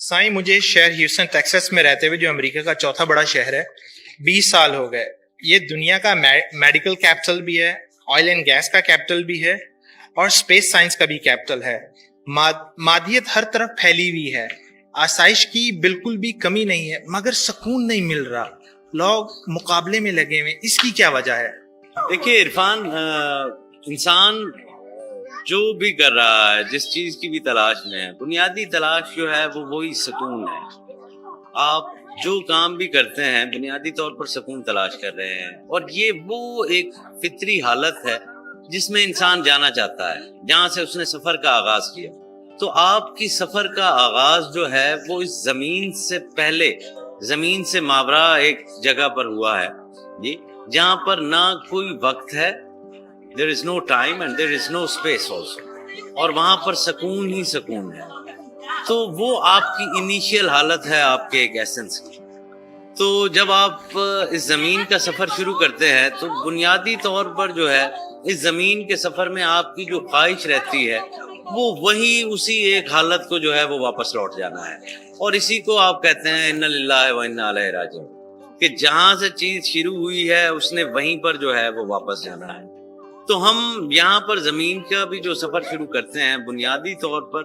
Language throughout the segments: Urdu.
سائیں مجھے شہر ہیوسٹن ٹیکساس میں رہتے ہوئے جو امریکہ کا چوتھا بڑا شہر ہے 20 سال ہو گئے. یہ دنیا کا میڈیکل کیپٹل بھی ہے, آئل اینڈ گیس کا کیپٹل بھی ہے اور اسپیس سائنس کا بھی کیپٹل ہے. مادیت ہر طرف پھیلی ہوئی ہے, آسائش کی بالکل بھی کمی نہیں ہے, مگر سکون نہیں مل رہا. لوگ مقابلے میں لگے ہوئے, اس کی کیا وجہ ہے؟ دیکھیے عرفان, انسان جو بھی کر رہا ہے, جس چیز کی بھی تلاش میں ہے, بنیادی تلاش جو ہے وہ وہی سکون ہے. آپ جو کام بھی کرتے ہیں بنیادی طور پر سکون تلاش کر رہے ہیں, اور یہ وہ ایک فطری حالت ہے جس میں انسان جانا چاہتا ہے, جہاں سے اس نے سفر کا آغاز کیا. تو آپ کی سفر کا آغاز جو ہے وہ اس زمین سے پہلے, زمین سے ماورا ایک جگہ پر ہوا ہے جی, جہاں پر نہ کوئی وقت ہے, there is no time and there is no space also, اور وہاں پر سکون ہی سکون ہے. تو وہ آپ کی انیشیل حالت ہے آپ کے ایک ایسنس کی. تو جب آپ اس زمین کا سفر شروع کرتے ہیں تو بنیادی طور پر جو ہے اس زمین کے سفر میں آپ کی جو خواہش رہتی ہے وہ وہی اسی ایک حالت کو جو ہے وہ واپس لوٹ جانا ہے, اور اسی کو آپ کہتے ہیں انا للہ و انا الیہ راجعون, کہ جہاں سے چیز شروع ہوئی ہے اس نے وہیں پر جو ہے وہ واپس جانا ہے. تو ہم یہاں پر زمین کا بھی جو سفر شروع کرتے ہیں بنیادی طور پر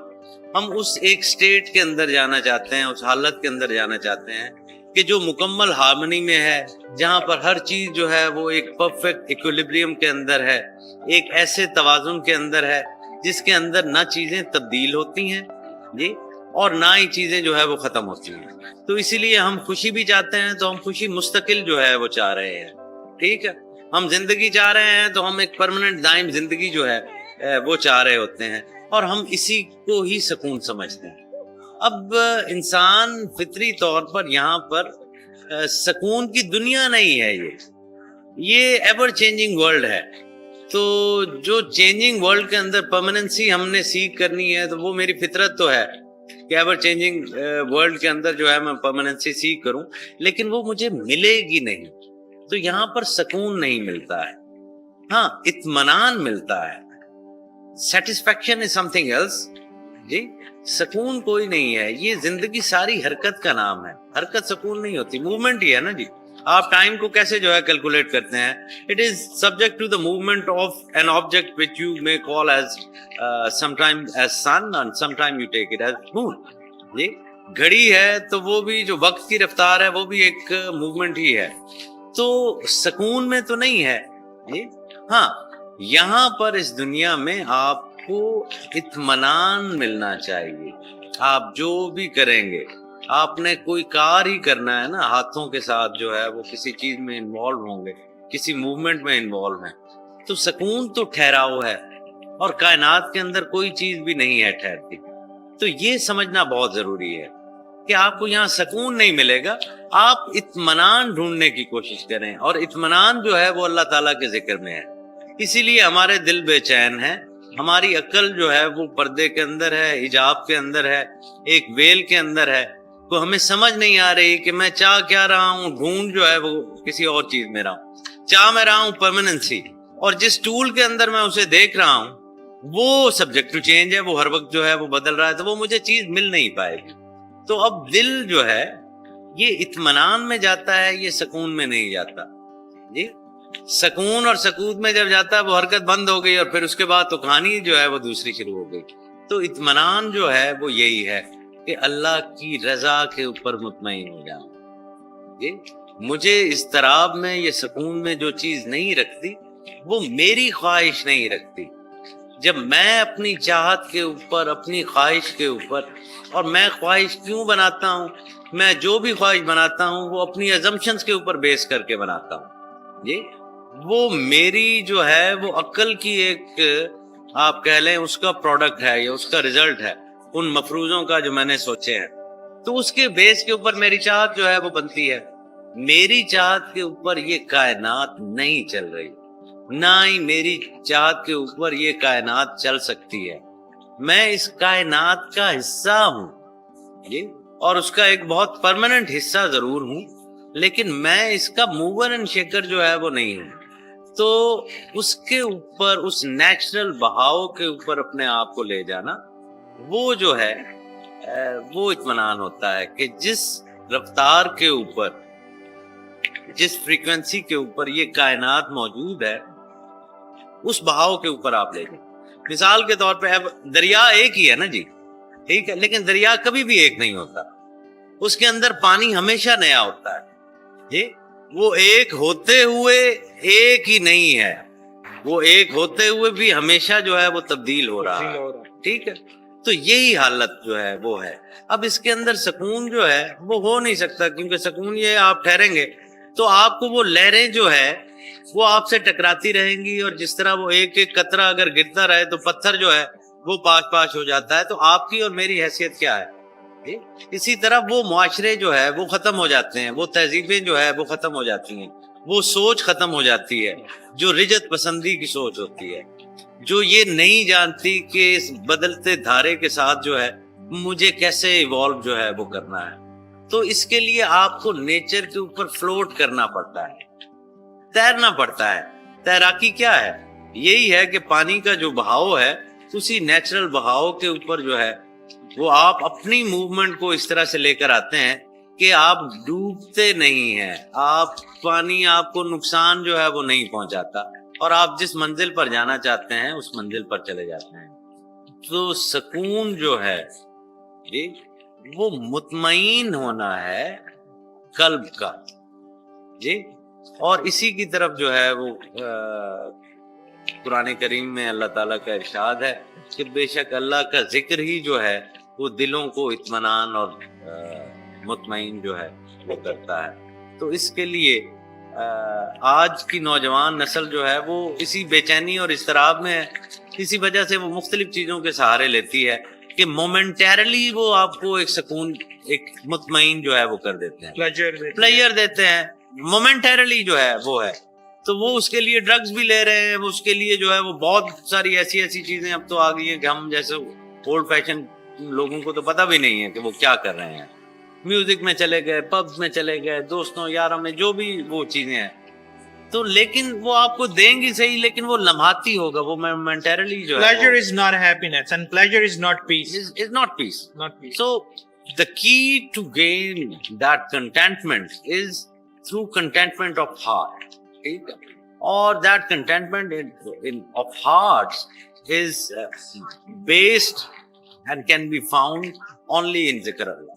ہم اس ایک سٹیٹ کے اندر جانا چاہتے ہیں, اس حالت کے اندر جانا چاہتے ہیں کہ جو مکمل ہارمنی میں ہے, جہاں پر ہر چیز جو ہے وہ ایک پرفیکٹ ایکولیبریم کے اندر ہے, ایک ایسے توازن کے اندر ہے جس کے اندر نہ چیزیں تبدیل ہوتی ہیں جی, اور نہ ہی چیزیں جو ہے وہ ختم ہوتی ہیں. تو اسی لیے ہم خوشی بھی چاہتے ہیں تو ہم خوشی مستقل جو ہے وہ چاہ رہے ہیں, ٹھیک ہے. ہم زندگی چاہ رہے ہیں تو ہم ایک پرماننٹ دائم زندگی جو ہے وہ چاہ رہے ہوتے ہیں, اور ہم اسی کو ہی سکون سمجھتے ہیں. اب انسان فطری طور پر یہاں پر سکون کی دنیا نہیں ہے, یہ ایور چینجنگ ورلڈ ہے. تو جو چینجنگ ورلڈ کے اندر پرماننسی ہم نے سیکھ کرنی ہے, تو وہ میری فطرت تو ہے کہ ایور چینجنگ ورلڈ کے اندر جو ہے میں پرماننسی سیکھ کروں, لیکن وہ مجھے ملے گی نہیں. تو یہاں پر سکون نہیں ملتا ہے, ہاں اطمینان ملتا ہے. Satisfaction is something else جی, سکون کوئی نہیں ہے. یہ زندگی ساری حرکت کا نام ہے, حرکت سکون نہیں ہوتی, موومنٹ ہی ہے نا جی. آپ ٹائم کو کیسے جو ہے کیلکولیٹ کرتے ہیں, it is subject to the movement of an object which you may call as sometime as sun and sometime you take it as moon جی. گھڑی ہے تو وہ بھی جو وقت کی رفتار ہے وہ بھی ایک موومنٹ ہی ہے. تو سکون میں تو نہیں ہے جی. ہاں یہاں پر اس دنیا میں آپ کو اطمینان ملنا چاہیے. آپ جو بھی کریں گے, آپ نے کوئی کار ہی کرنا ہے نا, ہاتھوں کے ساتھ جو ہے وہ کسی چیز میں انوالو ہوں گے, کسی موومنٹ میں انوالو ہیں, تو سکون تو ٹھہراؤ ہے, اور کائنات کے اندر کوئی چیز بھی نہیں ہے ٹھہرتی. تو یہ سمجھنا بہت ضروری ہے کہ آپ کو یہاں سکون نہیں ملے گا. آپ اطمینان ڈھونڈنے کی کوشش کریں, اور اطمینان جو ہے وہ اللہ تعالیٰ کے ذکر میں ہے. اسی لیے ہمارے دل بے چین ہے, ہماری عقل جو ہے وہ پردے کے اندر ہے, حجاب کے اندر ہے, ایک ویل کے اندر ہے. تو ہمیں سمجھ نہیں آ رہی کہ میں چاہ کیا رہا ہوں, ڈھونڈ جو ہے وہ کسی اور چیز میں رہا ہوں. چاہ میں رہا ہوں پرماننسی, اور جس ٹول کے اندر میں اسے دیکھ رہا ہوں وہ سبجیکٹ ٹو چینج ہے, وہ ہر وقت جو ہے وہ بدل رہا ہے, تو وہ مجھے چیز مل نہیں پائے گی. تو اب دل جو ہے یہ اطمینان میں جاتا ہے, یہ سکون میں نہیں جاتا جی. سکون اور سکوت میں جب جاتا ہے وہ حرکت بند ہو گئی, اور پھر اس کے بعد تو کہانی جو ہے وہ دوسری شروع ہو گئی. تو اطمینان جو ہے وہ یہی ہے کہ اللہ کی رضا کے اوپر مطمئن ہو جانا جی. مجھے اضطراب میں یہ سکون میں جو چیز نہیں رکھتی وہ میری خواہش نہیں رکھتی. جب میں اپنی چاہت کے اوپر, اپنی خواہش کے اوپر, اور میں خواہش کیوں بناتا ہوں, میں جو بھی خواہش بناتا ہوں وہ اپنی ازمپشنز کے اوپر بیس کر کے بناتا ہوں جی. وہ میری جو ہے وہ عقل کی ایک آپ کہہ لیں اس کا پروڈکٹ ہے, یا اس کا ریزلٹ ہے ان مفروضوں کا جو میں نے سوچے ہیں. تو اس کے بیس کے اوپر میری چاہت جو ہے وہ بنتی ہے. میری چاہت کے اوپر یہ کائنات نہیں چل رہی, نہ ہی میری چاہت کے اوپر یہ کائنات چل سکتی ہے. میں اس کائنات کا حصہ ہوں جی, اور اس کا ایک بہت پرماننٹ حصہ ضرور ہوں, لیکن میں اس کا موور اینڈ شیکر جو ہے وہ نہیں ہوں. تو اس کے اوپر, اس نیچرل بہاؤ کے اوپر اپنے آپ کو لے جانا, وہ جو ہے وہ اطمینان ہوتا ہے کہ جس رفتار کے اوپر، جس فریکوینسی کے اوپر یہ کائنات موجود ہے، اس بہاؤ کے اوپر آپ لے جائیں. مثال کے طور پہ اب دریا ایک ہی ہے نا جی، ٹھیک ہے، لیکن دریا کبھی بھی ایک نہیں ہوتا. اس کے اندر پانی ہمیشہ نیا ہوتا ہے جی. وہ ایک ہوتے ہوئے ایک ہی نہیں ہے، وہ ایک ہوتے ہوئے بھی ہمیشہ جو ہے وہ تبدیل ہو رہا ہے. ٹھیک ہے، تو یہی حالت جو ہے وہ ہے. اب اس کے اندر سکون جو ہے وہ ہو نہیں سکتا، کیونکہ سکون یہ آپ ٹھہریں گے تو آپ کو وہ لہریں جو ہے وہ آپ سے ٹکراتی رہیں گی، اور جس طرح وہ ایک ایک قطرہ اگر گرتا رہے تو پتھر جو ہے وہ پاش پاش ہو جاتا ہے. تو آپ کی اور میری حیثیت کیا ہے؟ اسی طرح وہ معاشرے جو ہے وہ ختم ہو جاتے ہیں، وہ تہذیبیں جو ہے وہ ختم ہو جاتی ہیں، وہ سوچ ختم ہو جاتی ہے جو رجت پسندی کی سوچ ہوتی ہے، جو یہ نہیں جانتی کہ اس بدلتے دھارے کے ساتھ جو ہے مجھے کیسے ایوالو جو ہے وہ کرنا ہے. تو اس کے لیے آپ کو نیچر کے اوپر فلوٹ کرنا پڑتا ہے، تیرنا پڑتا ہے. تیراکی کیا ہے؟ یہی ہے کہ پانی کا جو بہاؤ ہے اسی نیچرل بہاؤ کے اوپر جو ہے وہ آپ اپنی موومنٹ کو اس طرح سے لے کر آتے ہیں کہ آپ ڈوبتے نہیں ہیں، آپ پانی آپ کو نقصان جو ہے وہ نہیں پہنچاتا، اور آپ جس منزل پر جانا چاہتے ہیں اس منزل پر چلے جاتے ہیں. تو سکون جو ہے جی وہ مطمئن ہونا ہے قلب کا جی. اور اسی کی طرف جو ہے وہ قرآن کریم میں اللہ تعالیٰ کا ارشاد ہے کہ بے شک اللہ کا ذکر ہی جو ہے وہ دلوں کو اطمینان اور مطمئن جو ہے وہ کرتا ہے. تو اس کے لیے آج کی نوجوان نسل جو ہے وہ اسی بے چینی اور اضطراب میں ہے. اسی وجہ سے وہ مختلف چیزوں کے سہارے لیتی ہے کہ مومنٹیرلی وہ آپ کو ایک سکون، ایک مطمئن جو ہے وہ کر دیتے ہیں، پلیئر دیتے ہیں مومنٹیرلی جو ہے وہ ہے. تو وہ اس کے لیے ڈرگز بھی لے رہے ہیں، وہ اس کے لیے جو ہے وہ بہت ساری ایسی چیزیں اب تو آ گئی ہیں کہ ہم جیسے اولڈ فیشن لوگوں کو تو پتہ بھی نہیں ہے کہ وہ کیا کر رہے ہیں. میوزک میں چلے گئے، پبز میں چلے گئے، دوستوں یاروں میں جو بھی وہ چیزیں ہیں، تو لیکن وہ آپ کو دیں گی صحیح، لیکن وہ لمحاتی ہوگا، وہ مومنٹیرلی جو ہے. Pleasure is not happiness and pleasure is not peace. is not peace. Not peace. So the key to gain that contentment is through contentment of heart. Or that contentment of hearts is based and can be found only in Zikr Allah.